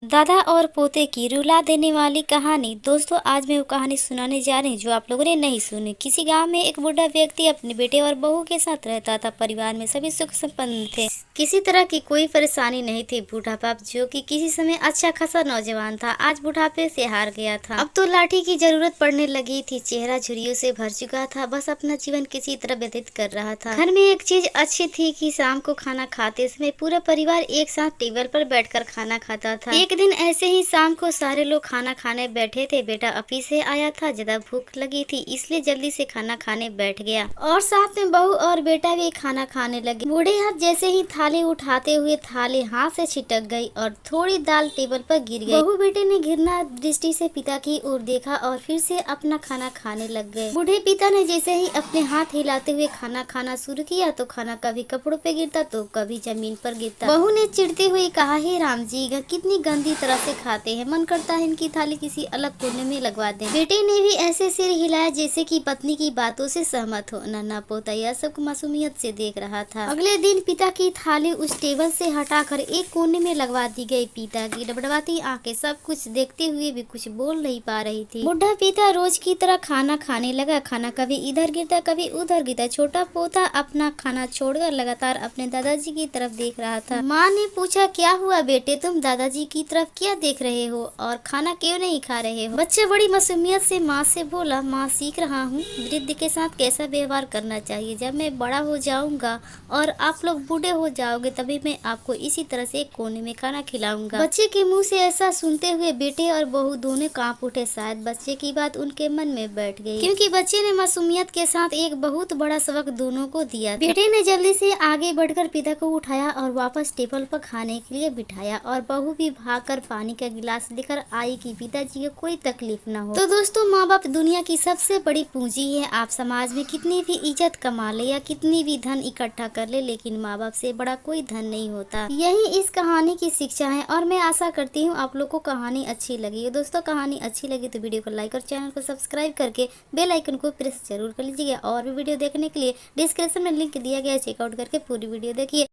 दादा और पोते की रुला देने वाली कहानी। दोस्तों, आज मैं वो कहानी सुनाने जा रही हूँ जो आप लोगों ने नहीं सुनी। किसी गांव में एक बूढ़ा व्यक्ति अपने बेटे और बहू के साथ रहता था। परिवार में सभी सुख संपन्न थे, किसी तरह की कोई परेशानी नहीं थी। बूढ़ा बाप जो कि किसी समय अच्छा खासा नौजवान था, आज बुढ़ापे से हार गया था। अब तो लाठी की जरूरत पड़ने लगी थी। चेहरा झुर्रियों से भर चुका था, बस अपना जीवन किसी तरह व्यतीत कर रहा था। घर में एक चीज अच्छी थी कि शाम को खाना खाते समय पूरा परिवार एक साथ टेबल पर बैठकर खाना खाता था। एक दिन ऐसे ही शाम को सारे लोग खाना खाने बैठे थे। बेटा ऑफिस से आया था, ज्यादा भूख लगी थी इसलिए जल्दी से खाना खाने बैठ गया और साथ में बहू और बेटा भी खाना खाने लगे। बूढ़े हाथ जैसे ही थाली उठाते हुए थाली हाथ से छिटक गई और थोड़ी दाल टेबल पर गिर गई। बहू बेटे ने घृणा दृष्टि से पिता की ओर देखा और फिर से अपना खाना खाने लग गए। बूढ़े पिता ने जैसे ही अपने हाथ हिलाते हुए खाना खाना शुरू किया तो खाना कभी कपड़ों पे गिरता तो कभी जमीन पर गिरता। बहू ने चिढ़ते हुए कहा, हे राम जी, कितनी गंदी तरह से खाते हैं, मन करता है इनकी थाली किसी अलग कोने में लगवा दें। बेटे ने भी ऐसे सिर हिलाया जैसे कि पत्नी की बातों से सहमत हो। नन्हा पोता यह सब मासूमियत से देख रहा था। अगले दिन पिता की थाली उस टेबल से हटाकर एक कोने में लगवा दी गई। पिता की डबडबाती आंखें सब कुछ देखते हुए भी कुछ बोल नहीं पा रही थी। बुढ़ा पिता रोज की तरह खाना खाने लगा। खाना कभी इधर गिरता कभी उधर गिरता। छोटा पोता अपना खाना छोड़कर लगातार अपने दादाजी की तरफ देख रहा था। माँ ने पूछा, क्या हुआ बेटे, तुम दादाजी की तरफ क्या देख रहे हो और खाना क्यों नहीं खा रहे हो? बच्चे बड़ी मासूमियत से माँ से बोला, माँ सीख रहा हूँ वृद्ध के साथ कैसा व्यवहार करना चाहिए। जब मैं बड़ा हो जाऊंगा और आप लोग बूढ़े हो जाओगे तभी मैं आपको इसी तरह से एक कोने में खाना खिलाऊंगा। बच्चे के मुंह से ऐसा सुनते हुए बेटे और बहू दोनों कांप उठे। शायद बच्चे की बात उनके मन में बैठ गई, क्योंकि बच्चे ने मासूमियत के साथ एक बहुत बड़ा सबक दोनों को दिया। बेटे ने जल्दी से आगे बढ़कर पिता को उठाया और वापस टेबल पर खाने के लिए बिठाया और बहू भी भागकर पानी का गिलास लेकर आई कि पिताजी को कोई तकलीफ ना हो। तो दोस्तों, माँ बाप दुनिया की सबसे बड़ी पूंजी है। आप समाज में कितनी भी इज्जत कमा ले या कितनी भी धन इकट्ठा कर ले, लेकिन माँ बाप से बड़ा कोई धन नहीं होता। यही इस कहानी की शिक्षा है और मैं आशा करती हूँ आप लोग को कहानी अच्छी लगी है। दोस्तों, कहानी अच्छी लगी तो वीडियो को लाइक और चैनल को सब्सक्राइब करके बेल आइकन को प्रेस जरूर कर लीजिएगा। और भी वीडियो देखने के लिए डिस्क्रिप्शन में लिंक दिया गया है, चेकआउट करके पूरी वीडियो देखिए।